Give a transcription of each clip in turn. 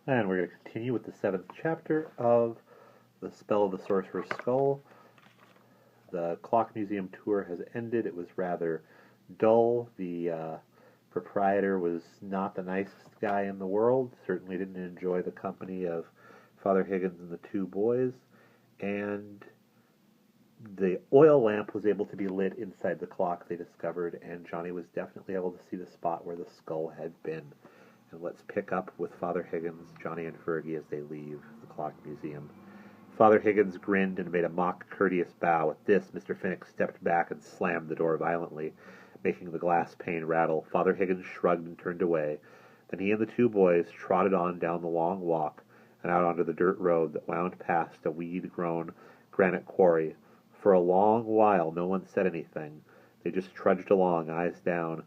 And we're going to continue with the 7th chapter of The Spell of the Sorcerer's Skull. The Clock Museum tour has ended. It was rather dull. The proprietor was not the nicest guy in the world. Certainly didn't enjoy the company of Father Higgins and the two boys. And the oil lamp was able to be lit inside the clock, they discovered, and Johnny was definitely able to see the spot where the skull had been. And let's pick up with Father Higgins, Johnny, and Fergie as they leave the Clock Museum. Father Higgins grinned and made a mock courteous bow. At this, Mr. Finnick stepped back and slammed the door violently, making the glass pane rattle. Father Higgins shrugged and turned away. Then he and the two boys trotted on down the long walk and out onto the dirt road that wound past a weed-grown granite quarry. For a long while no one said anything. They just trudged along, eyes down.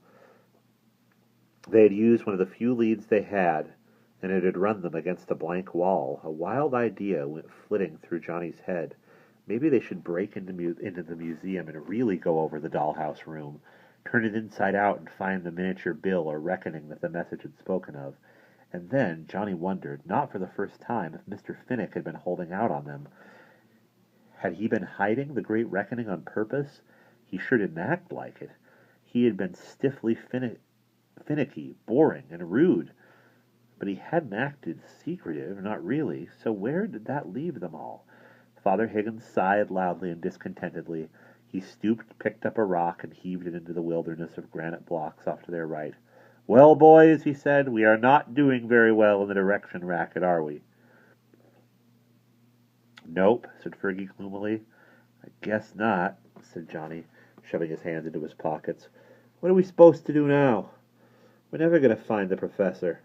They had used one of the few leads they had, and it had run them against a blank wall. A wild idea went flitting through Johnny's head. Maybe they should break into the museum and really go over the dollhouse room, turn it inside out and find the miniature bill or reckoning that the message had spoken of. And then Johnny wondered, not for the first time, if Mr. Finnick had been holding out on them. Had he been hiding the great reckoning on purpose? He sure didn't act like it. He had been stiffly finicky, boring, and rude. But he hadn't acted secretive, not really, so where did that leave them all? Father Higgins sighed loudly and discontentedly. He stooped, picked up a rock, and heaved it into the wilderness of granite blocks off to their right. "Well, boys," he said, "we are not doing very well in the direction racket, are we?" "Nope," said Fergie gloomily. "I guess not," said Johnny, shoving his hands into his pockets. "What are we supposed to do now? We're never going to find the professor."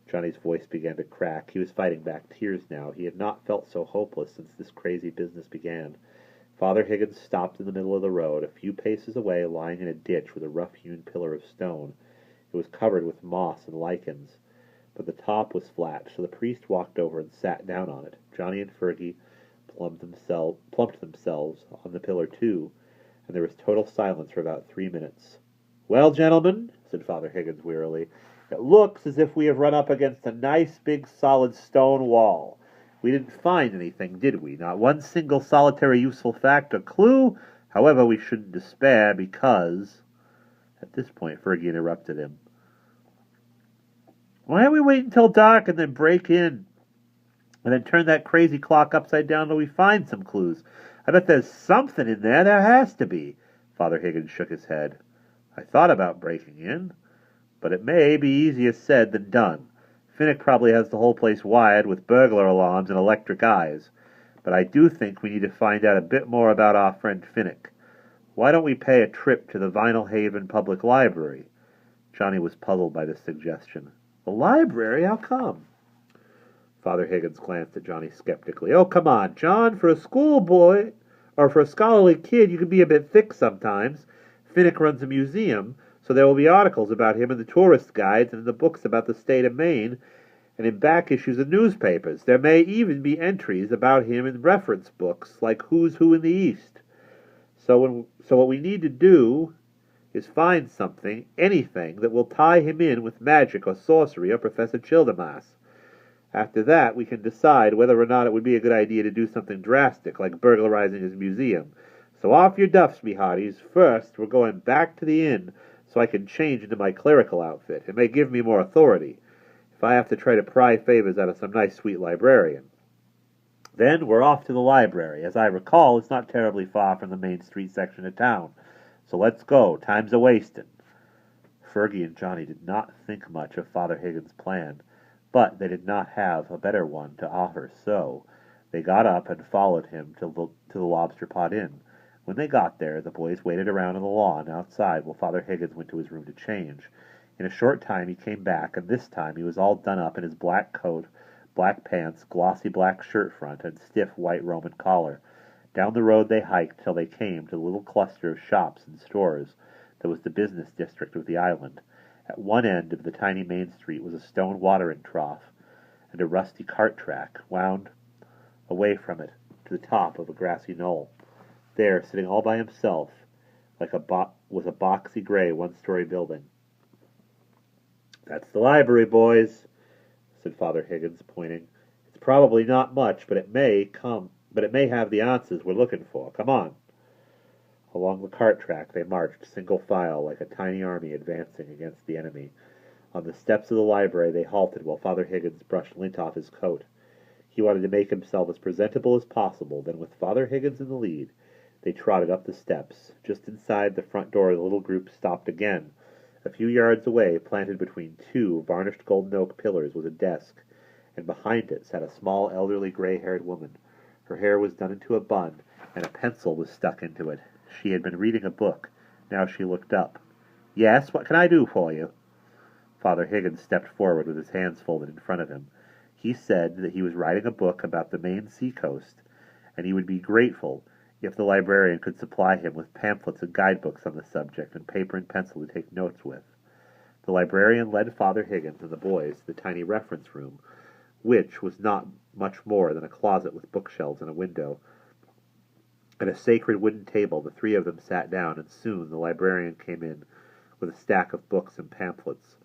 Johnny's voice began to crack. He was fighting back tears now. He had not felt so hopeless since this crazy business began. Father Higgins stopped in the middle of the road, a few paces away, lying in a ditch with a rough-hewn pillar of stone. It was covered with moss and lichens, but the top was flat, so the priest walked over and sat down on it. Johnny and Fergie plumped themselves on the pillar too, and there was total silence for about 3 minutes. "Well, gentlemen," said Father Higgins wearily, "it looks as if we have run up against a nice big solid stone wall. We didn't find anything, did we? Not one single solitary useful fact or clue? However, we shouldn't despair because—" At this point, Fergie interrupted him. "Why don't we wait until dark and then break in? And then turn that crazy clock upside down till we find some clues? I bet there's something in there. There has to be." Father Higgins shook his head. "I thought about breaking in, but it may be easier said than done. Finnick probably has the whole place wired with burglar alarms and electric eyes. But I do think we need to find out a bit more about our friend Finnick. Why don't we pay a trip to the Vinyl Haven Public Library?" Johnny was puzzled by this suggestion. "The library? How come?" Father Higgins glanced at Johnny skeptically. "Oh, come on, John. For a schoolboy, or for a scholarly kid, you can be a bit thick sometimes. Finnick runs a museum, so there will be articles about him in the tourist guides and in the books about the state of Maine, and in back issues of newspapers. There may even be entries about him in reference books, like Who's Who in the East. So what we need to do is find something, anything, that will tie him in with magic or sorcery or Professor Childermas. After that, we can decide whether or not it would be a good idea to do something drastic, like burglarizing his museum. So off your duffs, me hearties. First, we're going back to the inn so I can change into my clerical outfit. It may give me more authority if I have to try to pry favors out of some nice, sweet librarian. Then we're off to the library. As I recall, it's not terribly far from the Main Street section of town. So let's go. Time's a-wastin'." Fergie and Johnny did not think much of Father Higgins' plan, but they did not have a better one to offer, so they got up and followed him to the Lobster Pot Inn. When they got there, the boys waited around on the lawn outside while Father Higgins went to his room to change. In a short time he came back, and this time he was all done up in his black coat, black pants, glossy black shirt front, and stiff white Roman collar. Down the road they hiked till they came to the little cluster of shops and stores that was the business district of the island. At one end of the tiny main street was a stone watering trough, and a rusty cart track wound away from it to the top of a grassy knoll. There, sitting all by himself, was a boxy gray one-story building. "That's the library, boys," said Father Higgins, pointing. "It's probably not much, but it may have the answers we're looking for. Come on." Along the cart track they marched, single file, like a tiny army advancing against the enemy. On the steps of the library they halted while Father Higgins brushed lint off his coat. He wanted to make himself as presentable as possible. Then, with Father Higgins in the lead, they trotted up the steps. Just inside the front door the little group stopped again. A few yards away, planted between two varnished golden oak pillars, was a desk, and behind it sat a small, elderly, gray-haired woman. Her hair was done into a bun, and a pencil was stuck into it. She had been reading a book. Now she looked up. "Yes, what can I do for you?" Father Higgins stepped forward with his hands folded in front of him. He said that he was writing a book about the Maine seacoast, and he would be grateful if the librarian could supply him with pamphlets and guidebooks on the subject and paper and pencil to take notes with. The librarian led Father Higgins and the boys to the tiny reference room, which was not much more than a closet with bookshelves and a window. At a sacred wooden table the three of them sat down, and soon the librarian came in with a stack of books and pamphlets.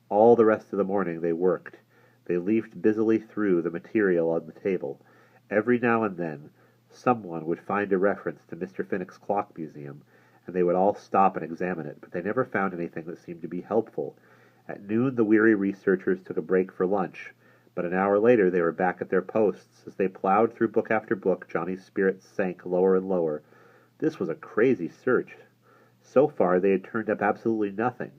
All the rest of the morning they worked. They leafed busily through the material on the table. Every now and then someone would find a reference to Mr. Finnick's Clock Museum, and they would all stop and examine it, but they never found anything that seemed to be helpful. At noon the weary researchers took a break for lunch, but an hour later they were back at their posts. As they plowed through book after book, Johnny's spirits sank lower and lower. This was a crazy search. So far they had turned up absolutely nothing.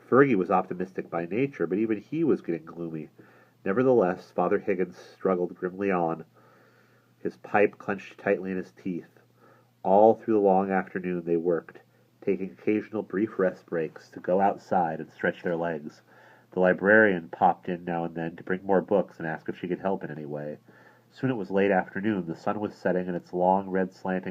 Fergie was optimistic by nature, but even he was getting gloomy. Nevertheless, Father Higgins struggled grimly on, his pipe clenched tightly in his teeth. All through the long afternoon they worked, taking occasional brief rest breaks to go outside and stretch their legs. The librarian popped in now and then to bring more books and ask if she could help in any way. Soon it was late afternoon. The sun was setting, and its long, red slanting